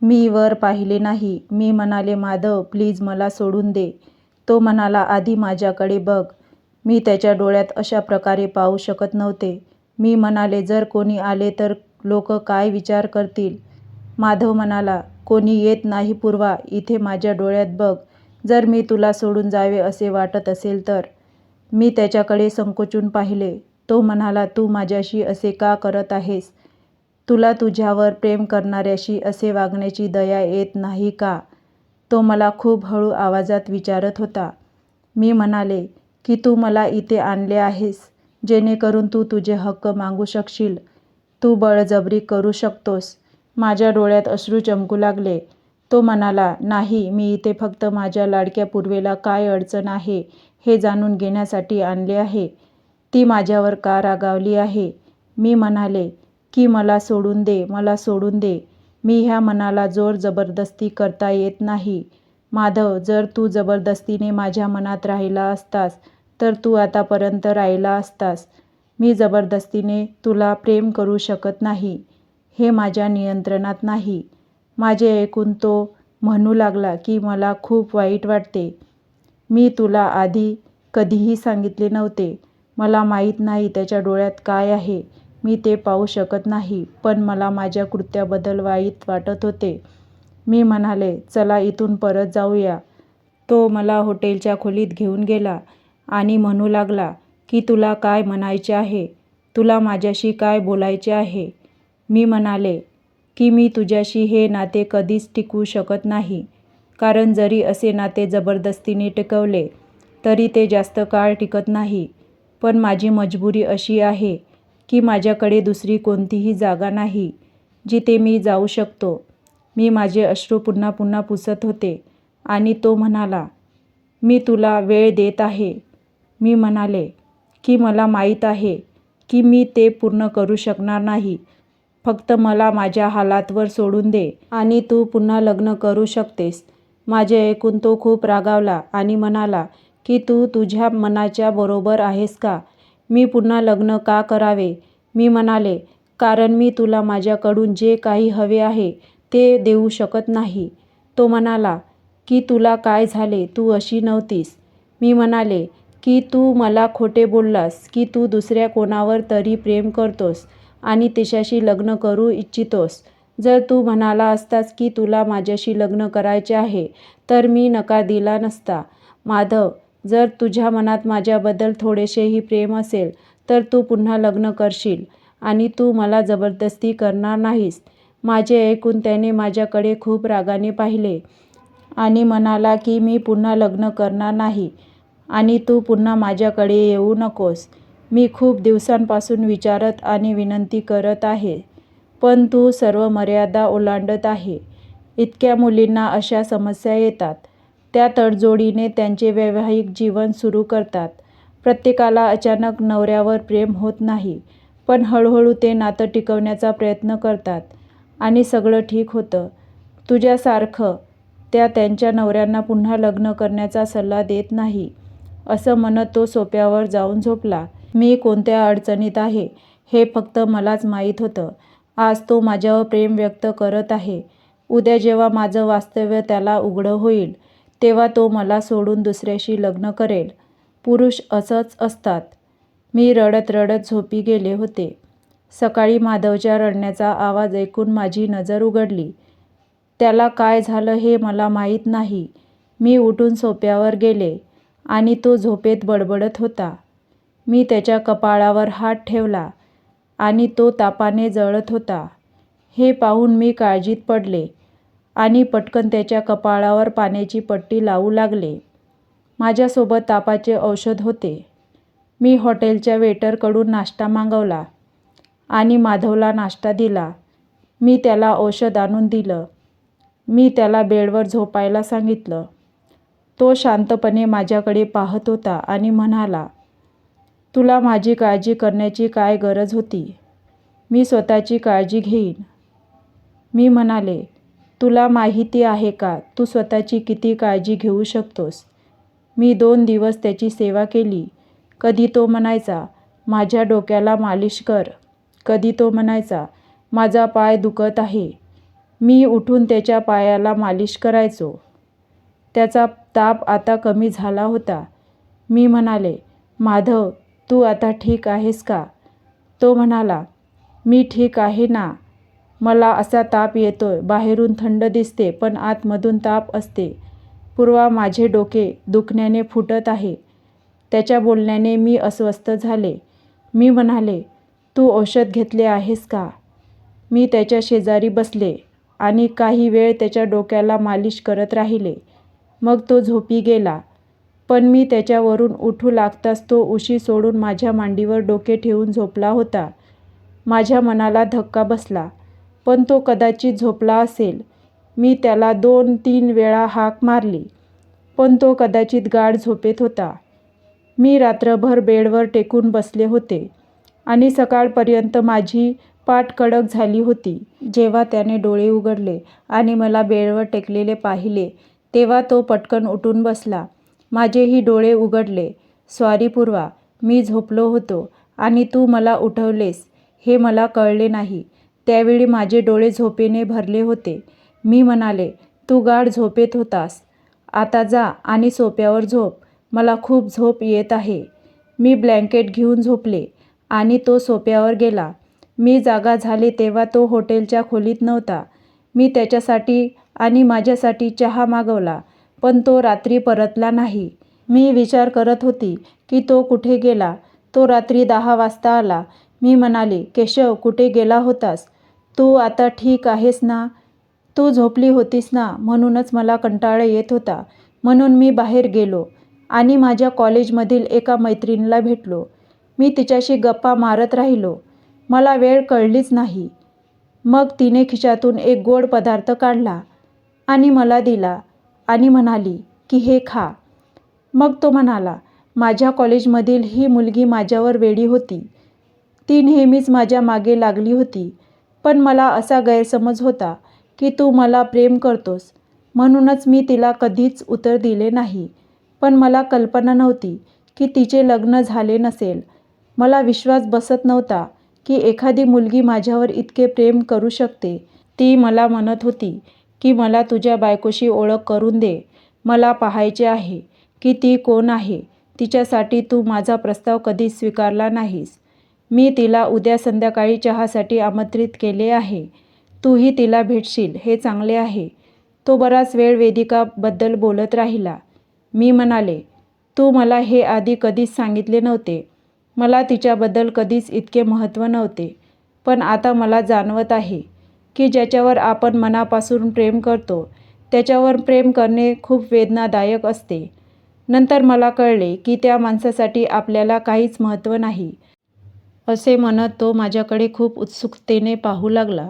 मी वर पाहिले नाही. मी म्हणाले, माधव प्लीज मला सोडून दे. तो म्हणाला, आधी माझ्याकडे बघ. मी त्याच्या डोळ्यात अशा प्रकारे पाहू शकत नव्हते. मी म्हणाले, जर कोणी आले तर लोक काय विचार करतील? माधव म्हणाला, कोणी येत नाही पूर्वा, इथे माझ्या डोळ्यात बघ. जर मी तुला सोडून जावे असे वाटत असेल तर. मी त्याच्याकडे संकोचून पाहिले. तो म्हणाला, तू माझ्याशी असे का करत आहेस? तुला तुझ्यावर प्रेम करणाऱ्याशी असे वागण्याची दया येत नाही का? तो मला खूप हळू आवाजात विचारत होता. मी म्हणाले, की तू मला इथे आणले आहेस जेणेकरून तू तुझे हक्क मागू शकशील. तू बळजबरी करू शकतोस. माझ्या डोळ्यात अश्रू चमकू लागले. तो म्हणाला, नाही, मी इथे फक्त माझ्या लाडक्या पूर्वेला काय अडचण आहे हे जाणून घेण्यासाठी आणले आहे. ती माझ्यावर का रागावली आहे? मी म्हणाले, की मला सोडून दे, मला सोडून दे. मी ह्या मनाला जोर जबरदस्ती करता येत नाही. माधव, जर तू जबरदस्तीने माझ्या मनात राहिला असतास तर तू आतापर्यंत राहिला असतास. मी जबरदस्तीने तुला प्रेम करू शकत नाही. हे माझ्या नियंत्रणात नाही. माझे ऐकून तो म्हणू लागला, की मला खूप वाईट वाटते. मी तुला आधी कधीही सांगितले नव्हते. मला माहीत नाही त्याच्या डोळ्यात काय आहे. मी ते पाहू शकत नाही. पण मला माझ्या कृत्याबद्दल वाईट वाटत होते. मी म्हणाले, चला इथून परत जाऊया. तो मला हॉटेलच्या खोलीत घेऊन गेला आणि म्हणू लागला, की तुला काय म्हणायचे आहे? तुला माझ्याशी काय बोलायचे आहे? मी म्हणाले, की मी तुझ्याशी हे नाते कधीच टिकवू शकत नाही. कारण जरी असे नाते जबरदस्तीने टिकवले तरी ते जास्त काळ टिकत नाही. पण माझी मजबुरी अशी आहे, की माझ्याकडे दुसरी कोणतीही जागा नाही जिथे मी जाऊ शकतो. मी माझे अश्रू पुन्हा पुन्हा पुसत होते आणि तो म्हणाला, मी तुला वेळ देत आहे. मी म्हणाले, की मला माहीत आहे की मी ते पूर्ण करू शकणार नाही. फक्त मला माझ्या हालातवर सोडून दे आणि तू पुन्हा लग्न करू शकतेस. माझे ऐकून तो खूप रागावला आणि म्हणाला, की तू तुझ्या मनाच्या बरोबर आहेस का? मी पुन्हा लग्न का करावे? मी म्हणाले, कारण मी तुला माझ्याकडून जे काही हवे आहे ते देऊ शकत नाही. तो म्हणाला, की तुला काय झाले? तू अशी नव्हतीस. मी म्हणाले, की तू मला खोटे बोललास की तू दुसऱ्या कोणावर तरी प्रेम करतोस आणि तिच्याशी लग्न करू इच्छितोस. जर तू म्हणाला असतास की तुला माझ्याशी लग्न करायचे आहे तर मी नकार दिला नसता. माधव, जर तुझ्या मनात माझ्याबद्दल थोडेसेही प्रेम असेल तर तू पुन्हा लग्न करशील आणि तू मला जबरदस्ती करणार नाहीस. माझे ऐकून त्याने माझ्याकडे खूप रागाने पाहिले आणि म्हणाला, की मी पुन्हा लग्न करणार नाही आणि तू पुन्हा माझ्याकडे येऊ नकोस. मी खूप दिवसांपासून विचारत आणि विनंती करत आहे, पण तू सर्व मर्यादा ओलांडत आहे. इतक्या मुलींना अशा समस्या येतात. त्या तडजोडीने त्यांचे वैवाहिक जीवन सुरू करतात. प्रत्येकाला अचानक नवऱ्यावर प्रेम होत नाही, पण हळूहळू ते नातं टिकवण्याचा प्रयत्न करतात आणि सगळं ठीक होतं. तुझ्यासारखं त्या त्यांच्या नवऱ्यांना पुन्हा लग्न करण्याचा सल्ला देत नाही. असं म्हणत तो सोफ्यावर जाऊन झोपला. मी कोणत्या अडचणीत आहे हे फक्त मलाच माहीत होतं. आज तो माझ्यावर प्रेम व्यक्त करत आहे. उद्या जेव्हा माझं वास्तव्य त्याला उघडं होईल तेव्हा तो मला सोडून दुसऱ्याशी लग्न करेल. पुरुष असंच असतात. मी रडत रडत झोपी गेले होते. सकाळी माधवच्या रडण्याचा आवाज ऐकून माझी नजर उघडली. त्याला काय झालं हे मला माहीत नाही. मी उठून सोफ्यावर गेले आणि तो झोपेत बडबडत होता. मी त्याच्या कपाळावर हात ठेवला आणि तो तापाने जळत होता. हे पाहून मी काळजीत पडले आणि पटकन त्याच्या कपाळावर पाण्याची पट्टी लावू लागले. माझ्यासोबत तापाचे औषध होते. मी हॉटेलच्या वेटरकडून नाश्ता मागवला आणि माधवला नाश्ता दिला. मी त्याला औषध आणून दिलं. मी त्याला बेडवर झोपायला सांगितलं. तो शांतपणे माझ्याकडे पाहत होता आणि म्हणाला, तुला माझी काळजी करण्याची काय गरज होती? मी स्वतःची काळजी घेईन. मी म्हणाले, तुला माहिती आहे का तू स्वतःची किती काळजी घेऊ शकतोस? मी 2 दिवस त्याची सेवा केली. कधी तो म्हणायचा, माझ्या डोक्याला मालिश कर. कधी तो म्हणायचा, माझा पाय दुखत आहे. मी उठून त्याच्या पायाला मालिश करायचो. त्याचा ताप आता कमी झाला होता. मी म्हणाले, माधव, तू आता ठीक आहेस का? तो म्हणाला, मी ठीक आहे ना. मला असा ताप येतोय, बाहेरून थंड दिसते पण आतमधून ताप असते. पूर्वा, माझे डोके दुखण्याने फुटत आहे. त्याच्या बोलण्याने मी अस्वस्थ झाले. मी म्हणाले, तू औषध घेतले आहेस का? मी त्याच्या शेजारी बसले आणि काही वेळ त्याच्या डोक्याला मालिश करत राहिले. मग तो झोपी गेला. पण मी त्याच्यावरून उठू लागताच तो उशी सोडून माझ्या मांडीवर डोके ठेवून झोपला होता. माझ्या मनाला धक्का बसला. पण तो कदाचित झोपला असेल. मी त्याला 2-3 वेळा हाक मारली, पण तो कदाचित गाढ झोपेत होता. मी रात्रभर बेडवर टेकून बसले होते आणि सकाळपर्यंत माझी पाठ कडक झाली होती. जेव्हा त्याने डोळे उघडले आणि मला बेडवर टेकलेले पाहिले, तेव्हा तो पटकन उठून बसला. माझेही डोळे उघडले. सॉरी पूर्वा, मी झोपलो होतो आणि तू मला उठवलेस हे मला कळले नाही. त्यावेळी माझे डोळे झोपेने भरले होते. मी म्हणाले, तू गाढ झोपेत होतास. आता जा आणि सोफ्यावर झोप. मला खूप झोप येत आहे. मी ब्लँकेट घेऊन झोपले आणि तो सोफ्यावर गेला. मी जागा झाले तेव्हा तो हॉटेलच्या खोलीत नव्हता. मी त्याच्यासाठी आणि माझ्यासाठी चहा मागवला, पण तो रात्री परतला नाही. मी विचार करत होती की तो कुठे गेला. तो रात्री 10 वाजता आला. मी म्हणाले, केशव, कुठे गेला होतास? तू आता ठीक आहेस ना? तू झोपली होतीस ना, म्हणूनच मला कंटाळा येत होता. म्हणून मी बाहेर गेलो आणि माझ्या कॉलेजमधील एका मैत्रिणीला भेटलो. मी तिच्याशी गप्पा मारत राहिलो. मला वेळ कळलीच नाही. मग तिने खिशातून एक गोड पदार्थ काढला आणि मला दिला आणि म्हणाली की हे खा. मग तो म्हणाला, माझ्या कॉलेजमधील ही मुलगी माझ्यावर वेडी होती. ती नेहमीच माझ्या मागे लागली होती. पण मला असा गैरसमज होता की तू मला प्रेम करतोस, म्हणूनच मी तिला कधीच उत्तर दिले नाही. पण मला कल्पना नव्हती की तिचे लग्न झाले नसेल. मला विश्वास बसत नव्हता की एखादी मुलगी माझ्यावर इतके प्रेम करू शकते. ती मला म्हणत होती की मला तुझ्या बायकोशी ओळख करून दे. मला पाहायचे आहे की ती कोण आहे. तिच्यासाठी तू माझा प्रस्ताव कधीच स्वीकारला नाहीस. मी तिला उद्या संध्याकाळी चहासाठी आमंत्रित केले आहे. तूही तिला भेटशील हे चांगले आहे. तो बराच वेळ वेदिकाबद्दल बोलत राहिला. मी म्हणाले, तू मला हे आधी कधीच सांगितले नव्हते. मला तिच्याबद्दल कधीच इतके महत्त्व नव्हते. पण आता मला जाणवत आहे की ज्याच्यावर आपण मनापासून प्रेम करतो त्याच्यावर प्रेम करणे खूप वेदनादायक असते. नंतर मला कळले की त्या माणसासाठी आपल्याला काहीच महत्त्व नाही. असे म्हणत तो माझ्याकडे खूप उत्सुकतेने पाहू लागला.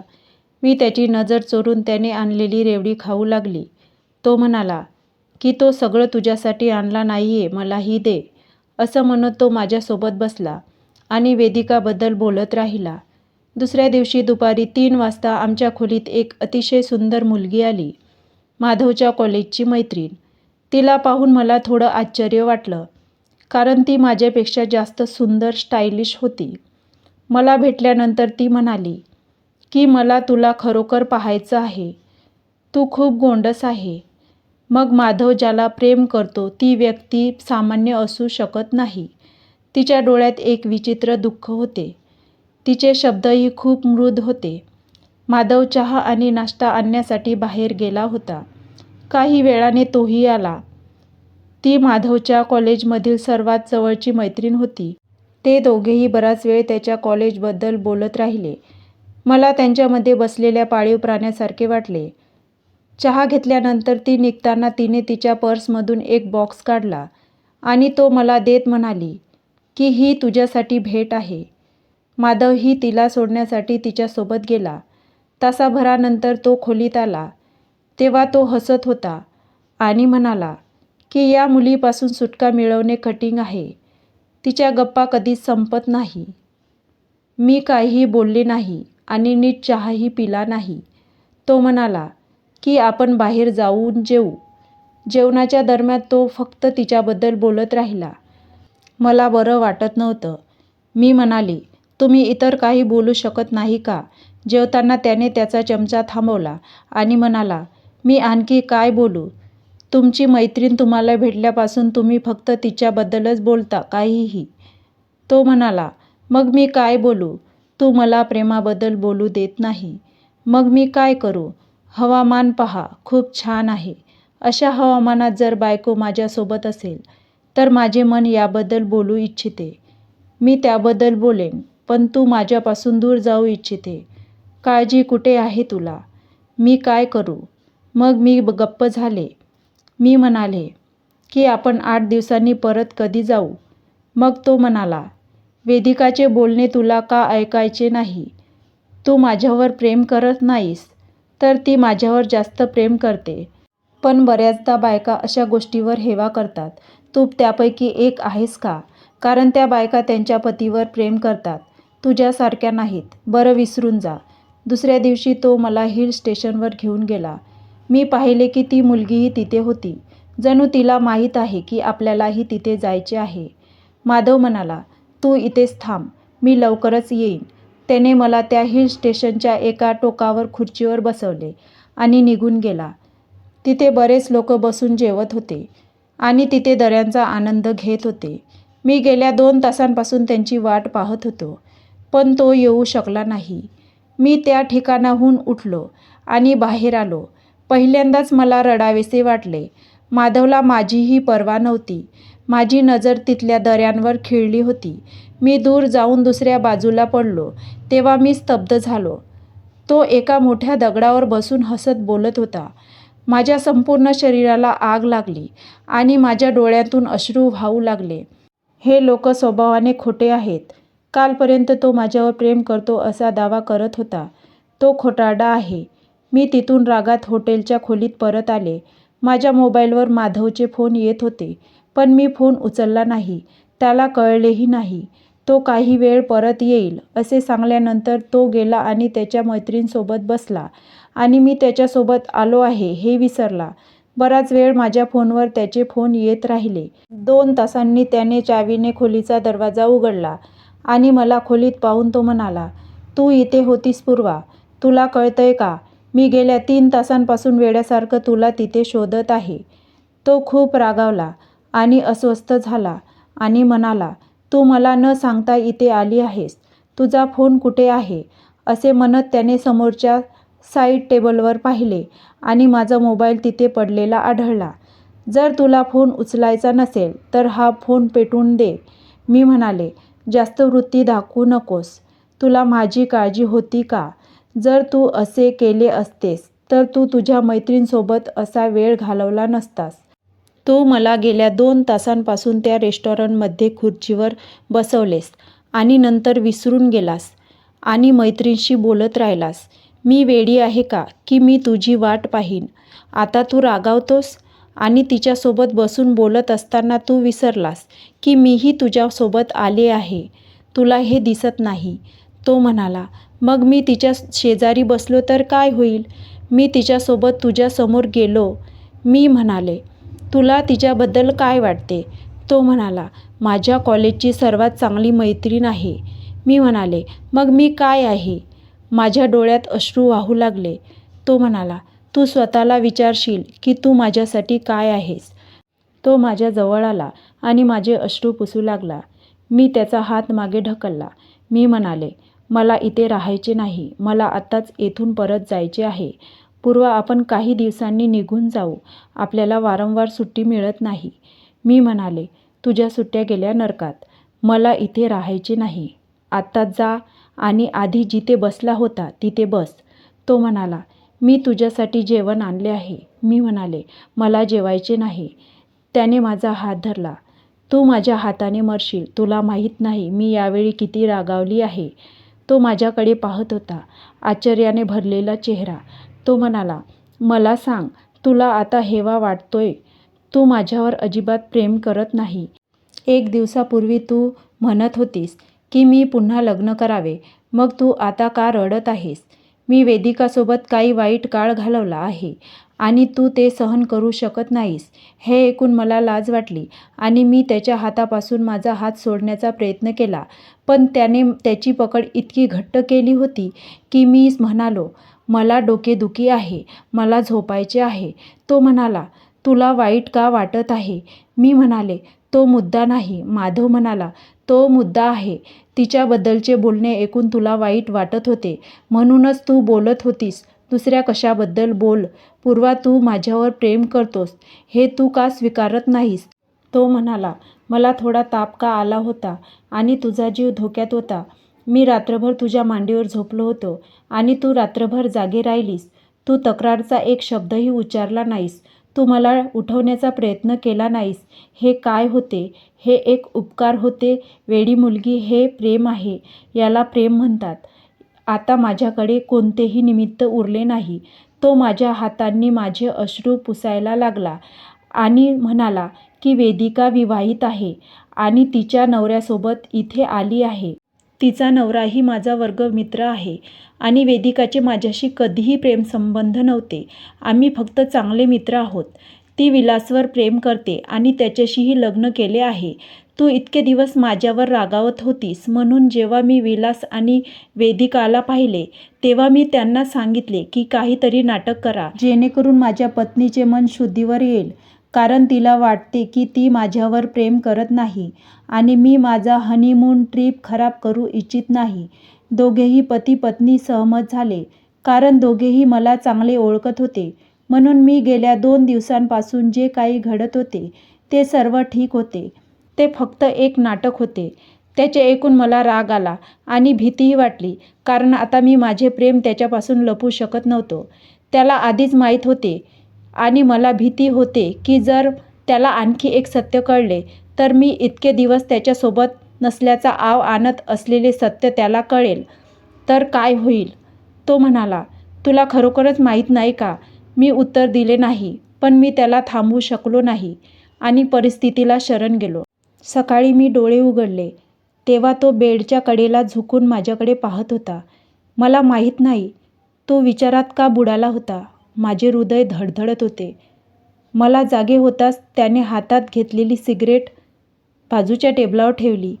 मी त्याची नजर चोरून त्याने आणलेली रेवडी खाऊ लागली. तो म्हणाला की तो सगळं तुझ्यासाठी आणला नाहीये, मलाही दे. असं म्हणत तो माझ्यासोबत बसला आणि वेदिकाबद्दल बोलत राहिला. दुसऱ्या दिवशी दुपारी 3 वाजता आमच्या खोलीत एक अतिशय सुंदर मुलगी आली. माधवच्या कॉलेजची मैत्रीण. तिला पाहून मला थोडं आश्चर्य वाटलं, कारण ती माझ्यापेक्षा जास्त सुंदर, स्टायलिश होती. मला भेटल्यानंतर ती म्हणाली की मला तुला खरोखर पाहायचं आहे. तू खूप गोंडस आहे. मग माधव ज्याला प्रेम करतो ती व्यक्ती सामान्य असू शकत नाही. तिच्या डोळ्यात एक विचित्र दुःख होते. तिचे शब्दही खूप मृदू होते. माधव चहा आणि नाश्ता आणण्यासाठी बाहेर गेला होता. काही वेळाने तोही आला. ती माधवच्या कॉलेजमधील सर्वात जवळची मैत्रीण होती. ते दोघेही बराच वेळ त्याच्या कॉलेजबद्दल बोलत राहिले. मला त्यांच्यामध्ये बसलेल्या पाळीव प्राण्यासारखे वाटले. चहा घेतल्यानंतर ती निघताना तिने तिच्या पर्समधून एक बॉक्स काढला आणि तो मला देत म्हणाली की ही तुझ्यासाठी भेट आहे. माधवही तिला सोडण्यासाठी तिच्यासोबत गेला. तासाभरानंतर तो खोलीत आला. तेव्हा तो हसत होता आणि म्हणाला की या मुलीपासून सुटका मिळवणे कठीण आहे. तिच्या गप्पा कधीच संपत नाही. मी काहीही बोलले नाही आणि नीट चहाही पिला नाही. तो म्हणाला की आपण बाहेर जाऊन जेवू. जेवणाच्या दरम्यान तो फक्त तिच्याबद्दल बोलत राहिला. मला बरं वाटत नव्हतं. मी म्हणाली, तुम्ही इतर काही बोलू शकत नाही का? जेवताना त्याने त्याचा चमचा थांबवला आणि म्हणाला, मी आणखी काय बोलू? तुमची मैत्रीण तुम्हाला भेटल्यापासून तुम्ही फक्त तिच्याबद्दलच बोलता काहीही. तो म्हणाला, मग मी काय बोलू? तू मला प्रेमाबद्दल बोलू देत नाही. मग मी काय करू? हवामान पहा, खूप छान आहे. अशा हवामानात जर बायको माझ्यासोबत असेल तर माझे मन याबद्दल बोलू इच्छिते. मी त्याबद्दल बोलेन, पण तू माझ्यापासून दूर जाऊ इच्छिते. काळजी कुठे आहे तुला? मी काय करू? मग मी गप्प झाले. मी म्हणाले की आपण 8 दिवसांनी परत कधी जाऊ? मग तो म्हणाला, वेदिकाचे बोलणे तुला का ऐकायचे नाही? तू माझ्यावर प्रेम करत नाहीस, तर ती माझ्यावर जास्त प्रेम करते. पण बऱ्याचदा बायका अशा गोष्टीवर हेवा करतात. तू त्यापैकी एक आहेस का? कारण त्या बायका त्यांच्या पतीवर प्रेम करतात. तुझ्यासारख्या नाहीत. बरं विसरून जा. दुसऱ्या दिवशी तो मला हिल स्टेशनवर घेऊन गेला. मी पाहिले की ती मुलगीही तिथे होती. जणू तिला माहीत आहे की आपल्यालाही तिथे जायचे आहे. माधव म्हणाला, तू इथेच थांब. मी लवकरच येईन. त्याने मला त्या हिल स्टेशनच्या एका टोकावर खुर्चीवर बसवले आणि निघून गेला. तिथे बरेच लोक बसून जेवत होते आणि तिथे दऱ्यांचा आनंद घेत होते. मी गेल्या 2 तासांपासून त्यांची वाट पाहत होतो, पण तो येऊ शकला नाही. मी त्या ठिकाणाहून उठलो आणि बाहेर आलो. पहिल्यांदाच मला रडावेसे वाटले. माधवला माझीही पर्वा नव्हती. माझी नजर तिथल्या दऱ्यांवर खिळली होती. मी दूर जाऊन दुसऱ्या बाजूला पडलो, तेव्हा मी स्तब्ध झालो. तो एका मोठ्या दगडावर बसून हसत बोलत होता. माझ्या संपूर्ण शरीराला आग लागली आणि माझ्या डोळ्यातून अश्रू वाहू लागले. हे लोक स्वभावाने खोटे आहेत. कालपर्यंत तो माझ्यावर प्रेम करतो असा दावा करत होता. तो खोटारडा आहे. मी तिथून रागात हॉटेलच्या खोलीत परत आले. माझ्या मोबाईलवर माधवचे फोन येत होते, पण मी फोन उचलला नाही. त्याला कळलेही नाही. तो काही वेळ परत येईल असे सांगल्यानंतर तो गेला आणि त्याच्या मैत्रिणीसोबत बसला आणि मी त्याच्यासोबत आलो आहे हे विसरला. बराच वेळ माझ्या फोनवर त्याचे फोन येत राहिले. 2 तासांनी त्याने चावीने खोलीचा दरवाजा उघडला आणि मला खोलीत पाहून तो म्हणाला, तू इथे होतीस पूर्वा. तुला कळतंय का? मी गेल्या 3 तासांपासून वेड्यासारखं तुला तिथे शोधत आहे. तो खूप रागावला आणि अस्वस्थ झाला आणि म्हणाला, तू मला न सांगता इथे आली आहेस. तुझा फोन कुठे आहे? असे म्हणत त्याने समोरच्या साईड टेबलवर पाहिले आणि माझा मोबाईल तिथे पडलेला आढळला. जर तुला फोन उचलायचा नसेल तर हा फोन पेटवून दे. मी म्हणाले, जास्त वृत्ती दाखवू नकोस. तुला माझी काळजी होती का? जर तू असे केले असतेस तर तू तुझ्या मैत्रिणीसोबत असा वेळ घालवला नसतास. तू मला गेल्या 2 तासांपासून त्या रेस्टॉरंटमध्ये खुर्चीवर बसवलेस आणि नंतर विसरून गेलास आणि मैत्रिणीशी बोलत राहिलास. मी वेडी आहे का की मी तुझी वाट पाहीन? आता तू रागावतोस आणि तिच्यासोबत बसून बोलत असताना तू विसरलास की मीही तुझ्यासोबत आले आहे. तुला हे दिसत नाही. तो म्हणाला, मग मी तिच्या शेजारी बसलो तर काय होईल? मी तिच्यासोबत तुझ्यासमोर गेलो. मी म्हणाले, तुला तिच्याबद्दल काय वाटते? तो म्हणाला, माझ्या कॉलेजची सर्वात चांगली मैत्रीण आहे. मी म्हणाले, मग मी काय आहे? माझ्या डोळ्यात अश्रू वाहू लागले. तो म्हणाला, तू स्वतःला विचारशील की तू माझ्यासाठी काय आहेस? तो माझ्या जवळ आला आणि माझे अश्रू पुसू लागला. मी त्याचा हात मागे ढकलला. मी म्हणाले, मला इथे राहायचे नाही. मला आत्ताच येथून परत जायचे आहे. पूर्वा, आपण काही दिवसांनी निघून जाऊ. आपल्याला वारंवार सुट्टी मिळत नाही. मी म्हणाले, तुझ्या सुट्ट्या गेल्या नरकात. मला इथे राहायचे नाही. आत्ताच जा आणि आधी जिथे बसला होता तिथे बस. तो म्हणाला, मी तुझ्यासाठी जेवण आणले आहे. मी म्हणाले, मला जेवायचे नाही. त्याने माझा हात धरला. तू माझ्या हाताने मरशील. तुला माहीत नाही मी यावेळी किती रागावली आहे. तो माझ्याकडे पाहत होता, आश्चर्याने भरलेला चेहरा. तो म्हणाला, मला सांग, तुला आता हेवा वाटतोय? तू माझ्यावर अजिबात प्रेम करत नाही. 1 दिवसापूर्वी तू म्हणत होतीस की मी पुन्हा लग्न करावे. मग तू आता का रडत आहेस? मी वेदिकासोबत काही वाईट काळ घालवला आहे आणि तू ते सहन करू शकत नाहीस. हे ऐकून मला लाज वाटली आणि मी त्याच्या हातापासून माझा हात सोडण्याचा प्रयत्न केला, पण त्याने त्याची पकड इतकी घट्ट केली होती की मी म्हणालो, मला डोकेदुखी आहे, मला झोपायचे आहे. तो म्हणाला, तुला वाईट का वाटत आहे? मी म्हणाले, तो मुद्दा नाही. माधव म्हणाला, तो मुद्दा आहे. तिच्याबद्दलचे बोलणे ऐकून तुला वाईट वाटत होते, म्हणूनच तू बोलत होतीस. दुसऱ्या कशाबद्दल बोल. पूर्वा, तू माझ्यावर प्रेम करतोस हे तू का स्वीकारत नाहीस? तो म्हणाला, मला थोडा ताप का आला होता आणि तुझा जीव धोक्यात होता. मी रात्रभर तुझ्या मांडीवर झोपलो होतो आणि तू रात्रभर जागे राहिलीस. तू तक्रारचा एक शब्दही उच्चारला नाहीस. तू मला उठवण्याचा प्रयत्न केला नाहीस. हे काय होते? हे एक उपकार होते? वेडी मुलगी, हे प्रेम आहे. याला प्रेम म्हणतात. आता माझ्याकडे कोणतेही निमित्त उरले नाही. तो माझ्या हातांनी माझे अश्रू पुसायला लागला आणि म्हणाला की वेदिका विवाहित आहे आणि तिच्या नवऱ्यासोबत इथे आली आहे. तिचा नवराही माझा वर्गमित्र आहे आणि वेदिकाचे माझ्याशी कधीही प्रेमसंबंध नव्हते. आम्ही फक्त चांगले मित्र आहोत. ती विलासवर प्रेम करते आणि त्याच्याशीही लग्न केले आहे. तू इतके दिवस माझ्यावर रागावत होतीस, म्हणून जेव्हा मी विलास आणि वेदिकाला पाहिले तेव्हा मी त्यांना सांगितले की काहीतरी नाटक करा, जेणेकरून माझ्या पत्नीचे मन शुद्धीवर येईल. कारण तिला वाटते की ती माझ्यावर प्रेम करत नाही आणि मी माझा हनीमून ट्रिप खराब करू इच्छित नाही. दोघेही पती पत्नी सहमत झाले, कारण दोघेही मला चांगले ओळखत होते. म्हणून मी गेल्या 2 दिवसांपासून जे काही घडत होते ते सर्व ठीक होते. ते फक्त एक नाटक होते. त्याचे ऐकून मला राग आला आणि भीतीही वाटली, कारण आता मी माझे प्रेम त्याच्यापासून लपवू शकत नव्हतो. त्याला आधीच माहीत होते आणि मला भीती होते की जर त्याला आणखी एक सत्य कळले तर मी इतके दिवस त्याच्यासोबत नसल्याचा आव आणत असलेले सत्य त्याला कळेल तर काय होईल? तो म्हणाला, तुला खरोखरच माहीत नाही का? मी उत्तर दिले नाही, पण मी त्याला थांबवू शकलो नाही आणि परिस्थितीला शरण गेलो. सकाळी मी डोळे उघडले तेव्हा तो बेडच्या कडेला झुकून माझ्याकडे पाहत होता. मला माहीत नाही तो विचारात का बुडाला होता. माझे हृदय धडधडत होते. मला जागे होताच त्याने हातात घेतलेली सिगारेट बाजूच्या टेबलावर ठेवली.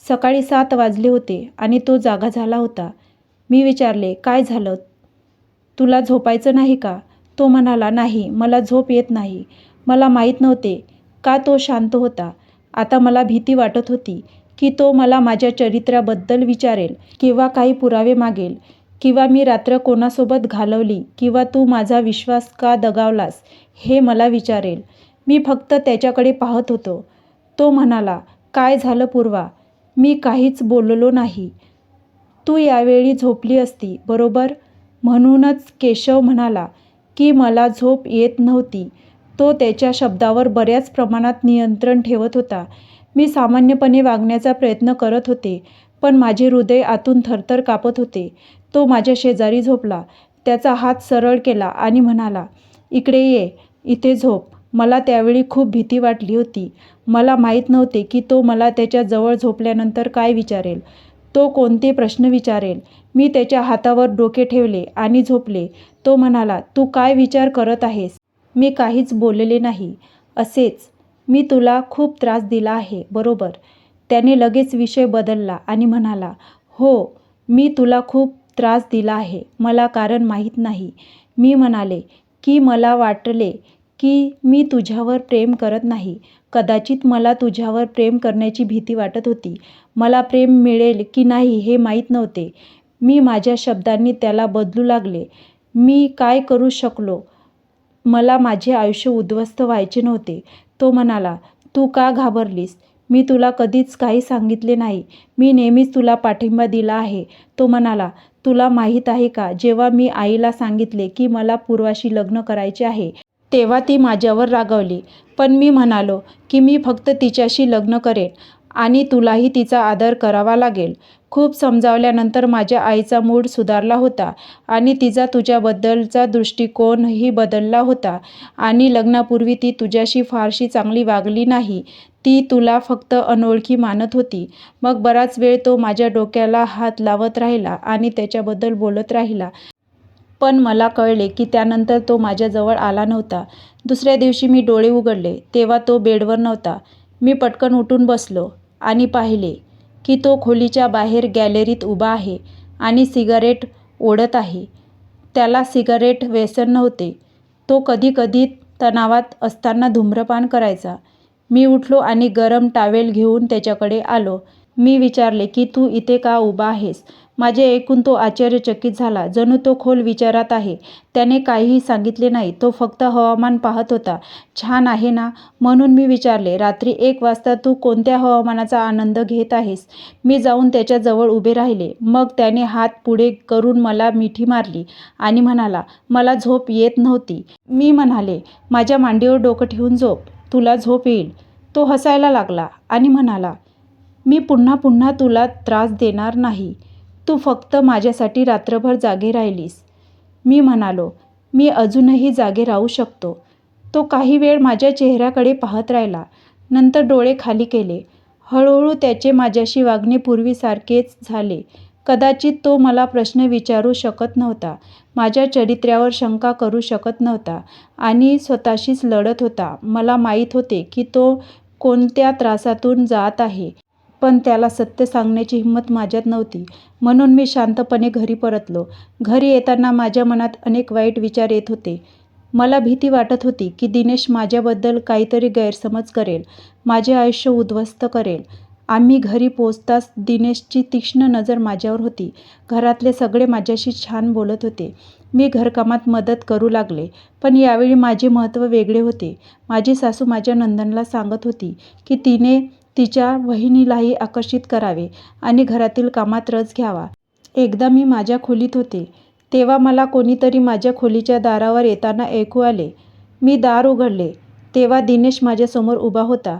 सकाळी 7 वाजले होते आणि तो जागा झाला होता. मी विचारले, काय झालं? तुला झोपायचं नाही का? तो म्हणाला, नाही, मला झोप येत नाही. मला माहीत नव्हते का तो शांत होता. आता मला भीती वाटत होती की तो मला माझ्या चरित्र्याबद्दल विचारेल किंवा काही पुरावे मागेल किंवा मी रात्र कोणासोबत घालवली किंवा तू माझा विश्वास का दगावलास हे मला विचारेल. मी फक्त त्याच्याकडे पाहत होतो. तो म्हणाला, काय झालं पूर्वा? मी काहीच बोललो नाही. तू यावेळी झोपली असती, बरोबर? म्हणूनच केशव म्हणाला की मला झोप येत नव्हती. तो त्याच्या शब्दावर बऱ्याच प्रमाणात नियंत्रण ठेवत होता. मी सामान्यपणे वागण्याचा प्रयत्न करत होते, पण माझे हृदय आतून थरथर कापत होते. तो माझ्या शेजारी झोपला. त्याचा हात सरळ केला आणि म्हणाला, इकडे ये, इथे झोप. मला त्यावेळी खूप भीती वाटली होती. मला माहीत नव्हते की तो मला त्याच्या जवळ झोपल्यानंतर काय विचारेल. तो कोणते प्रश्न विचारेल. मी त्याच्या हातावर डोके ठेवले आणि झोपले. तो म्हणाला, तू काय विचार करत आहेस? मी काहीच बोलले नाही. असेच. मी तुला खूप त्रास दिला आहे, बरोबर? त्याने लगेच विषय बदलला आणि म्हणाला, हो, मी तुला खूप त्रास दिला आहे. मला कारण माहीत नाही. मी म्हणाले की मला वाटले की मी तुझ्यावर प्रेम करत नाही. कदाचित मला तुझ्यावर प्रेम करण्याची भीती वाटत होती. मला प्रेम मिळेल की नाही हे माहीत नव्हते. मी माझ्या शब्दांनी त्याला बदलू लागले. मी काय करू शकलो? मला माझे आयुष्य उद्ध्वस्त व्हायचे नव्हते. तो म्हणाला, तू का घाबरलीस? मी तुला कधीच काही सांगितले नाही. मी नेहमीच तुला पाठिंबा दिला आहे. तो म्हणाला, तुला माहीत आहे का, जेव्हा मी आईला सांगितले की मला पूर्वाशी लग्न करायचे आहे तेव्हा ती माझ्यावर रागावली. पण मी म्हणालो की मी फक्त तिच्याशी लग्न करेन आणि तुलाही तिचा आदर करावा लागेल. खूप समजावल्यानंतर माझ्या आईचा मूड सुधारला होता आणि तिचा तुझ्याबद्दलचा दृष्टिकोनही बदलला होता आणि लग्नापूर्वी ती तुझ्याशी फारशी चांगली वागली नाही. ती तुला फक्त अनोळखी मानत होती. मग बराच वेळ तो माझ्या डोक्याला हात लावत राहिला आणि त्याच्याबद्दल बोलत राहिला. पण मला कळले की त्यानंतर तो माझ्याजवळ आला नव्हता. दुसऱ्या दिवशी मी डोळे उघडले तेव्हा तो बेडवर नव्हता. मी पटकन उठून बसलो आणि पाहिले की तो खोलीच्या बाहेर गॅलरीत उभा आहे आणि सिगारेट ओढत आहे. त्याला सिगारेट व्यसन नव्हते. तो कधीकधी तणावात असताना धूम्रपान करायचा. मी उठलो आणि गरम टॉवेल घेऊन त्याच्याकडे आलो. मी विचारले की तू इथे का उभा आहेस? माझे ऐकून तो आश्चर्यचकित झाला. जणू तो खोल विचारात आहे. त्याने काहीही सांगितले नाही. तो फक्त हवामान पाहत होता. छान आहे ना? म्हणून मी विचारले. रात्री 1 वाजता तू कोणत्या हवामानाचा आनंद घेत आहेस? मी जाऊन त्याच्याजवळ उभे राहिले. मग त्याने हात पुढे करून मला मिठी मारली आणि म्हणाला, मला झोप येत नव्हती. मी म्हणाले, माझ्या मांडीवर डोकं ठेवून झोप. तुला झोप येईल. तो हसायला लागला आणि म्हणाला, मी पुन्हा पुन्हा तुला त्रास देणार नाही. तू फक्त माझ्यासाठी रात्रभर जागे राहिलीस. मी म्हणालो, मी अजूनही जागे राहू शकतो. तो काही वेळ माझ्या चेहऱ्याकडे पाहत राहिला. नंतर डोळे खाली केले. हळूहळू त्याचे माझ्याशी वागणे पूर्वीसारखेच झाले. कदाचित तो मला प्रश्न विचारू शकत नव्हता. माझ्या चरित्र्यावर शंका करू शकत नव्हता आणि स्वतःशीच लढत होता. मला माहीत होते की तो कोणत्या त्रासातून जात आहे. पण त्याला सत्य सांगण्याची हिंमत माझ्यात नव्हती. म्हणून मी शांतपणे घरी परतलो. घरी येताना माझ्या मनात अनेक वाईट विचार येत होते. मला भीती वाटत होती की दिनेश माझ्याबद्दल काहीतरी गैरसमज करेल. माझे आयुष्य उद्ध्वस्त करेल. आम्ही घरी पोहोचताच दिनेशची तीक्ष्ण नजर माझ्यावर होती. घरातले सगळे माझ्याशी छान बोलत होते. मी घरकामात मदत करू लागले. पण यावेळी माझे महत्त्व वेगळे होते. माझी सासू माझ्या नंदनला सांगत होती की तिने तिच्या वहिनीलाही आकर्षित करावे आणि घरातील कामात रस घ्यावा. एकदा मी माझ्या खोलीत होते. तेव्हा मला कोणीतरी माझ्या खोलीच्या दारावर येताना ऐकू आले. मी दार उघडले. तेव्हा दिनेश माझ्यासमोर उभा होता.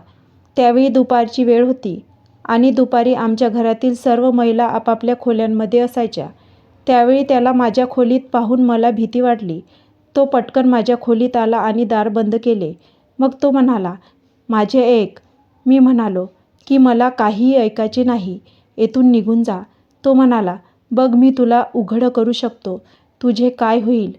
त्यावेळी दुपारची वेळ होती आणि दुपारी आमच्या घरातील सर्व महिला आपापल्या खोल्यांमध्ये असायच्या. त्यावेळी त्याला माझ्या खोलीत पाहून मला भीती वाटली. तो पटकन माझ्या खोलीत आला आणि दार बंद केले. मग तो म्हणाला, माझे ऐक. मी म्हणालो की मला काहीही ऐकायचे नाही. येथून निघून जा. तो म्हणाला, बघ मी तुला उघड करू शकतो. तुझे काय होईल?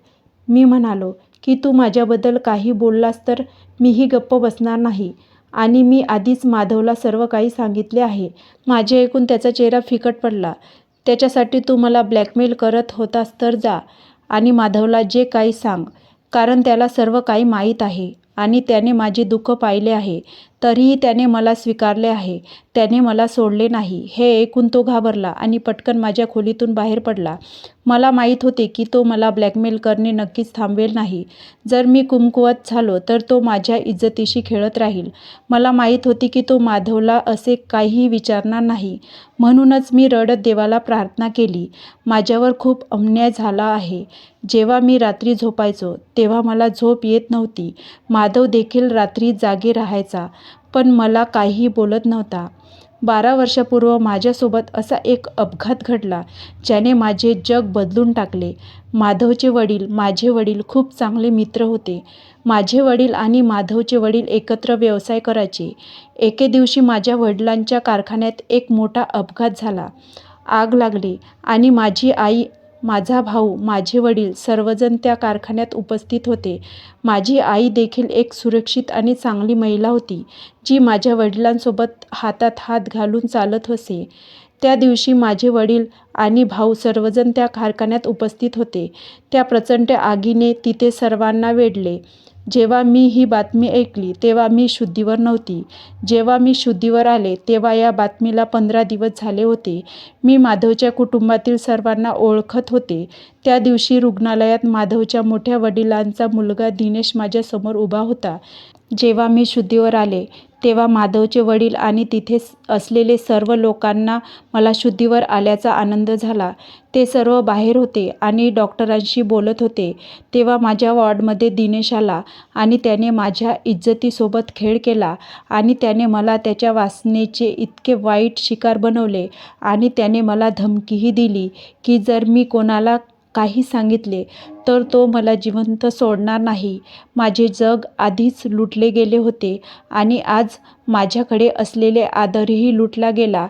मी म्हणालो की तू माझ्याबद्दल काही बोललास तर मीही गप्प बसणार नाही आणि मी आधीच माधवला सर्व काही सांगितले आहे. माझे ऐकून त्याचा चेहरा फिकट पडला. त्याच्यासाठी तू मला ब्लॅकमेल करत होतास तर जा आणि माधवला जे काही सांग. कारण त्याला सर्व काही माहीत आहे आणि त्याने माझे दुःख पाहिले आहे. तरीही त्याने मला स्वीकारले आहे. त्याने मला सोडले नाही. हे ऐकून तो घाबरला आणि पटकन माझ्या खोलीतून बाहेर पडला. मला माहीत होते की तो मला ब्लॅकमेल करणे नक्कीच थांबवेल नाही. जर मी कमकुवत झालो तर तो माझ्या इज्जतीशी खेळत राहील. मला माहीत होते की तो माधवला असे काहीही विचारणार नाही. म्हणूनच मी रडत देवाला प्रार्थना केली. माझ्यावर खूप अन्याय झाला आहे. जेव्हा मी रात्री झोपायचो तेव्हा मला झोप येत नव्हती. माधव देखील रात्री जागे राहायचा पण मला काहीही बोलत नव्हता. 12 वर्षापूर्वी माझ्यासोबत असा एक अपघात घडला ज्याने माझे जग बदलून टाकले. माधवचे वडील माझे वडील खूप चांगले मित्र होते. माझे वडील आणि माधवचे वडील एकत्र व्यवसाय करायचे. एके दिवशी माझ्या वडिलांच्या कारखान्यात एक मोठा अपघात झाला. आग लागली आणि माझी आई, माझा भाऊ, माझे वडील सर्वजण त्या कारखान्यात उपस्थित होते. माझी आई देखील एक सुरक्षित आणि चांगली महिला होती जी माझ्या वडिलांसोबत हातात हात घालून चालत असे. त्या दिवशी माझे वडील आणि भाऊ सर्वजण त्या कारखान्यात उपस्थित होते. त्या प्रचंड आगीने तिथे सर्वांना वेढले. जेव्हा मी ही बातमी ऐकली तेव्हा मी शुद्धीवर नव्हती. जेव्हा मी शुद्धीवर आले तेव्हा या बातमीला 15 दिवस झाले होते. मी माधवच्या कुटुंबातील सर्वांना ओळखत होते. त्या दिवशी रुग्णालयात माधवच्या मोठ्या वडिलांचा मुलगा दिनेश माझ्यासमोर उभा होता. जेव्हा मी शुद्धीवर आले तेव्हा माधवचे वडील आणि तिथे असलेले सर्व लोकांना मला शुद्धीवर आल्याचा आनंद झाला. ते सर्व बाहेर होते आणि डॉक्टरांशी बोलत होते. तेव्हा माझ्या वॉर्डमध्ये दिनेश आला आणि त्याने माझ्या इज्जतीसोबत खेळ केला आणि त्याने मला त्याच्या वासनेचे इतके वाईट शिकार बनवले आणि त्याने मला धमकीही दिली की जर मी कोणाला काही सांगितले तर तो मला जिवंत सोडणार नाही. माझे जग आधीच लुटले गेले होते आणि आज माझ्याकडे असलेले आदरही लुटला गेला.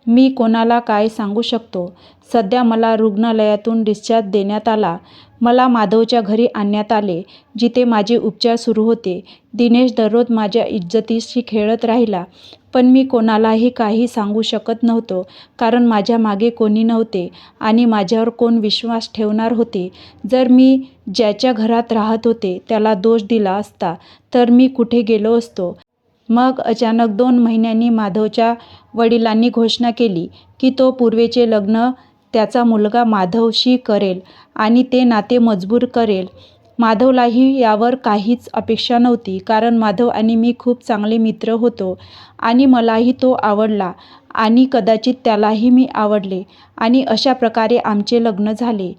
मी कोणाला काय सांगू शकतो? सध्या मला रुग्णालयातून डिस्चार्ज देण्यात आला. मला माधवच्या घरी आणण्यात आले, जिथे माझे उपचार सुरू होते. दिनेश दररोज माझ्या इज्जतीशी खेळत राहिला, पण मी कोणालाही काही सांगू शकत नव्हतो, कारण माझ्या मागे कोणी नव्हते आणि माझ्यावर कोण विश्वास ठेवणार होते. जर मी ज्याच्या घरात राहत होते त्याला दोष दिला असता, तर मी कुठे गेलो असतो. मग अचानक 2 महिन्यांनी माधवच्या वडिलांनी घोषणा केली की तो पूर्वेचे लग्न त्याचा मुलगा माधवशी करेल आणि ते नाते मजबूत करेल. माधवलाही यावर काहीच अपेक्षा नव्हती, कारण माधव आणि मी खूप चांगले मित्र होतो आणि मलाही तो आवडला आणि कदाचित त्यालाही मी आवडले आणि अशा प्रकारे आमचे लग्न झाले.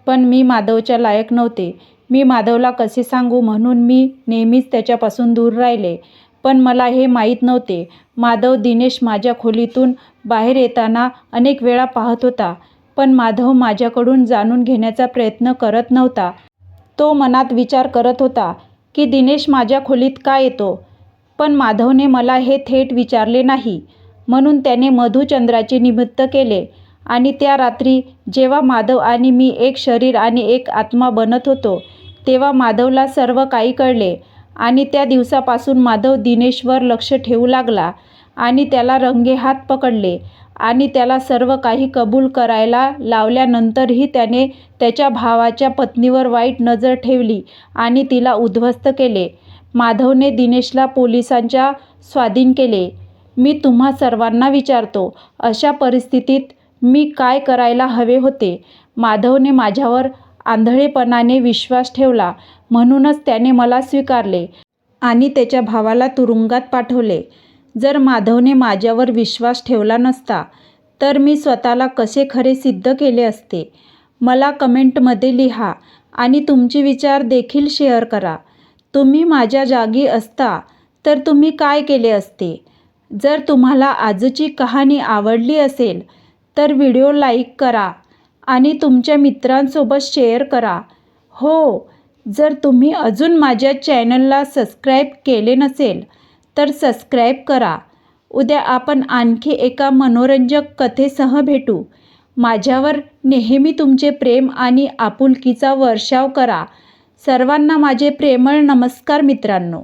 पण मी माधवच्या लायक नव्हते. मी माधवला कसे सांगू म्हणून मी नेहमीच त्याच्यापासून दूर राहिले. पण मला हे माहीत नव्हते, माधव दिनेश माझ्या खोलीतून बाहेर येताना अनेक वेळा पाहत होता. पण माधव माझ्याकडून जाणून घेण्याचा प्रयत्न करत नव्हता. तो मनात विचार करत होता की दिनेश माझ्या खोलीत का येतो. पण माधवने मला हे थेट विचारले नाही. म्हणून त्याने मधुचंद्राचे निमित्त केले आणि त्या रात्री जेव्हा माधव आणि मी एक शरीर आणि एक आत्मा बनत होतो, तेव्हा माधवला सर्व काही कळले आणि त्या दिवसापासून माधव दिनेशवर लक्ष ठेवू लागला आणि त्याला रंगेहात पकडले आणि त्याला सर्व काही कबूल करायला लावल्यानंतरही त्याने त्याच्या भावाच्या पत्नीवर वाईट नजर ठेवली आणि तिला उद्ध्वस्त केले. माधवने दिनेशला पोलिसांच्या स्वाधीन केले. मी तुम्हा सर्वांना विचारतो, अशा परिस्थितीत मी काय करायला हवे होते. माधवने माझ्यावर आंधळेपणाने विश्वास ठेवला, म्हणूनच त्याने मला स्वीकारले आणि त्याच्या भावाला तुरुंगात पाठवले. जर माधवने माझ्यावर विश्वास ठेवला नसता, तर मी स्वतःला कसे खरे सिद्ध केले असते. मला कमेंटमध्ये लिहा आणि तुमचे विचार देखील शेअर करा. तुम्ही माझ्या जागी असता तर तुम्ही काय केले असते. जर तुम्हाला आजची कहाणी आवडली असेल तर व्हिडिओ लाईक करा आणि तुमच्या मित्रांसोबत शेअर करा. हो, जर तुम्ही अजून माझ्या चॅनलला सबस्क्राईब केले नसेल तर सबस्क्राईब करा. उद्या आपण आणखी एका मनोरंजक कथेसह भेटू. माझ्यावर नेहमी तुमचे प्रेम आणि आपुलकीचा वर्षाव करा. सर्वांना माझे प्रेमळ नमस्कार मित्रांनो.